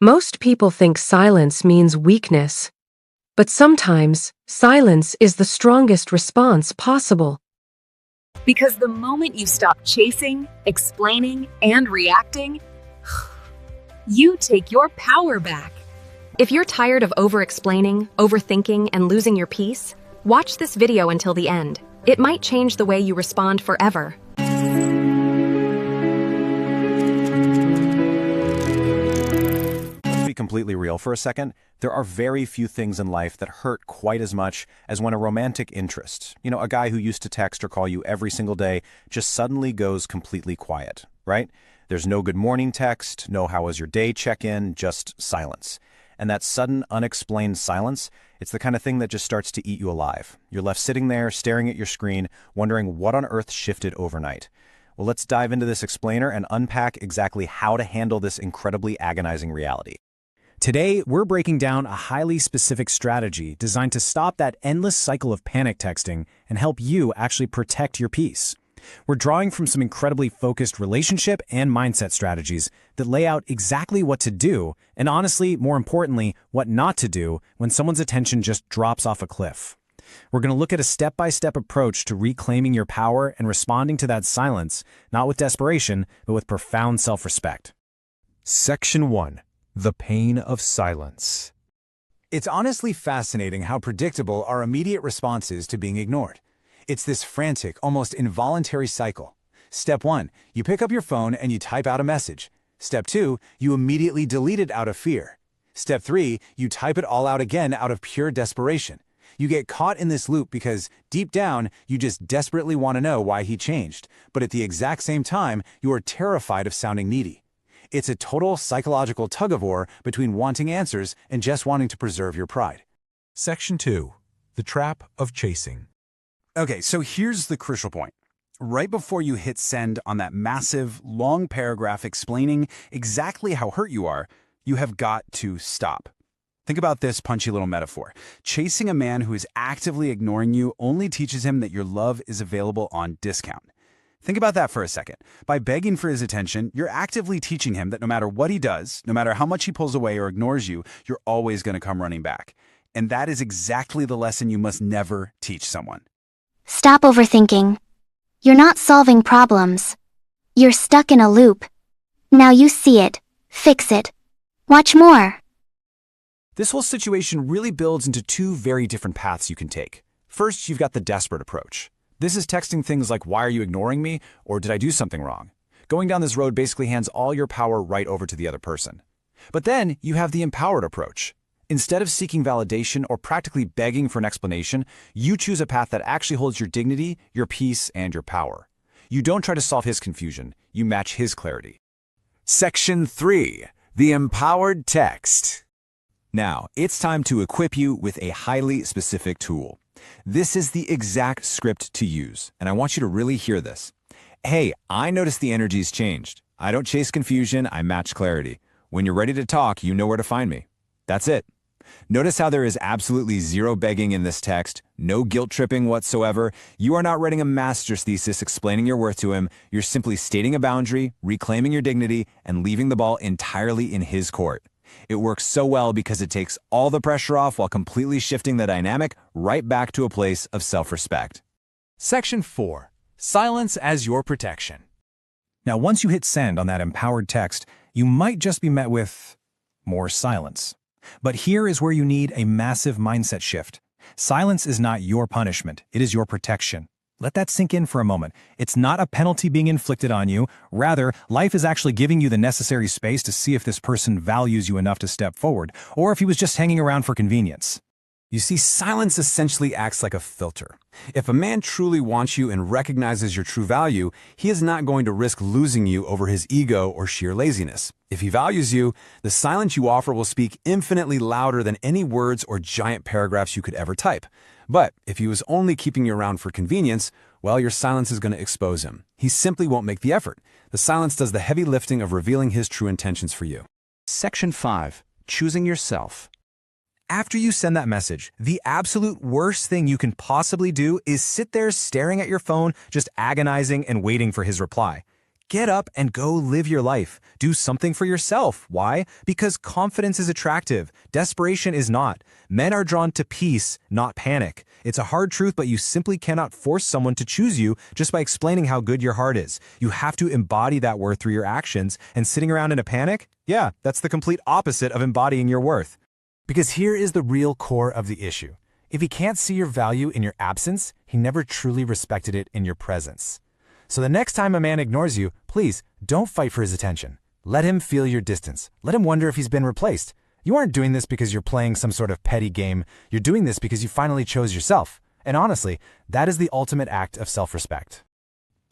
Most people think silence means weakness, but sometimes silence is the strongest response possible. Because the moment you stop chasing, explaining, and reacting, you take your power back. If you're tired of over-explaining, overthinking, and losing your peace, watch this video until the end. It might change the way you respond forever. Let's be completely real for a second. There are very few things in life that hurt quite as much as when a romantic interest, a guy who used to text or call you every single day, just suddenly goes completely quiet, right? There's no good morning text, no how was your day check-in, just silence. And that sudden, unexplained silence, it's the kind of thing that just starts to eat you alive. You're left sitting there, staring at your screen, wondering what on earth shifted overnight. Well, let's dive into this explainer and unpack exactly how to handle this incredibly agonizing reality. Today, we're breaking down a highly specific strategy designed to stop that endless cycle of panic texting and help you actually protect your peace. We're drawing from some incredibly focused relationship and mindset strategies that lay out exactly what to do, and honestly, more importantly, what not to do when someone's attention just drops off a cliff. We're going to look at a step-by-step approach to reclaiming your power and responding to that silence, not with desperation, but with profound self-respect. Section 1. The Pain of Silence. It's honestly fascinating how predictable our immediate response is to being ignored. It's this frantic, almost involuntary cycle. Step 1, you pick up your phone and you type out a message. Step 2, you immediately delete it out of fear. Step 3, you type it all out again out of pure desperation. You get caught in this loop because, deep down, you just desperately want to know why he changed, but at the exact same time, you are terrified of sounding needy. It's a total psychological tug-of-war between wanting answers and just wanting to preserve your pride. Section 2. The Trap of Chasing. Okay, so here's the crucial point. Right before you hit send on that massive, long paragraph explaining exactly how hurt you are, you have got to stop. Think about this punchy little metaphor. Chasing a man who is actively ignoring you only teaches him that your love is available on discount. Think about that for a second. By begging for his attention, you're actively teaching him that no matter what he does, no matter how much he pulls away or ignores you, you're always going to come running back. And that is exactly the lesson you must never teach someone. Stop overthinking. You're not solving problems. You're stuck in a loop. Now you see it. Fix it. Watch more. This whole situation really builds into two very different paths you can take. First, you've got the desperate approach. This is texting things like, "Why are you ignoring me?" or "Did I do something wrong?" Going down this road basically hands all your power right over to the other person. But then you have the empowered approach. Instead of seeking validation or practically begging for an explanation, you choose a path that actually holds your dignity, your peace, and your power. You don't try to solve his confusion, you match his clarity. Section 3. The Empowered Text. Now, it's time to equip you with a highly specific tool. This is the exact script to use, and I want you to really hear this. Hey, I noticed the energy's changed. I don't chase confusion, I match clarity. When you're ready to talk, you know where to find me. That's it. Notice how there is absolutely zero begging in this text, no guilt-tripping whatsoever. You are not writing a master's thesis explaining your worth to him. You're simply stating a boundary, reclaiming your dignity, and leaving the ball entirely in his court. It works so well because it takes all the pressure off while completely shifting the dynamic right back to a place of self-respect. Section 4. Silence as your protection. Now, once you hit send on that empowered text, you might just be met with more silence. But here is where you need a massive mindset shift. Silence is not your punishment, it is your protection. Let that sink in for a moment. It's not a penalty being inflicted on you. Rather, life is actually giving you the necessary space to see if this person values you enough to step forward, or if he was just hanging around for convenience. You see, silence essentially acts like a filter. If a man truly wants you and recognizes your true value, he is not going to risk losing you over his ego or sheer laziness. If he values you, the silence you offer will speak infinitely louder than any words or giant paragraphs you could ever type. But if he was only keeping you around for convenience, well, your silence is going to expose him. He simply won't make the effort. The silence does the heavy lifting of revealing his true intentions for you. Section 5. Choosing yourself. After you send that message, the absolute worst thing you can possibly do is sit there staring at your phone, just agonizing and waiting for his reply. Get up and go live your life. Do something for yourself. Why? Because confidence is attractive. Desperation is not. Men are drawn to peace, not panic. It's a hard truth, but you simply cannot force someone to choose you just by explaining how good your heart is. You have to embody that worth through your actions, and sitting around in a panic? Yeah, that's the complete opposite of embodying your worth. Because here is the real core of the issue. If he can't see your value in your absence, he never truly respected it in your presence. So the next time a man ignores you, please don't fight for his attention. Let him feel your distance. Let him wonder if he's been replaced. You aren't doing this because you're playing some sort of petty game. You're doing this because you finally chose yourself. And honestly, that is the ultimate act of self-respect.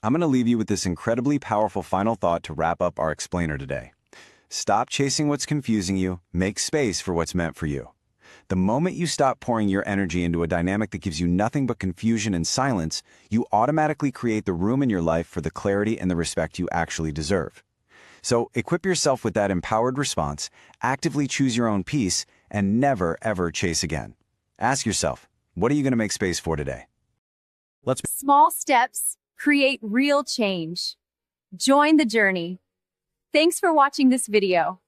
I'm going to leave you with this incredibly powerful final thought to wrap up our explainer today. Stop chasing what's confusing you. Make space for what's meant for you. The moment you stop pouring your energy into a dynamic that gives you nothing but confusion and silence, you automatically create the room in your life for the clarity and the respect you actually deserve. So equip yourself with that empowered response, actively choose your own peace, and never, ever chase again. Ask yourself, what are you going to make space for today? Small steps create real change. Join the journey. Thanks for watching this video.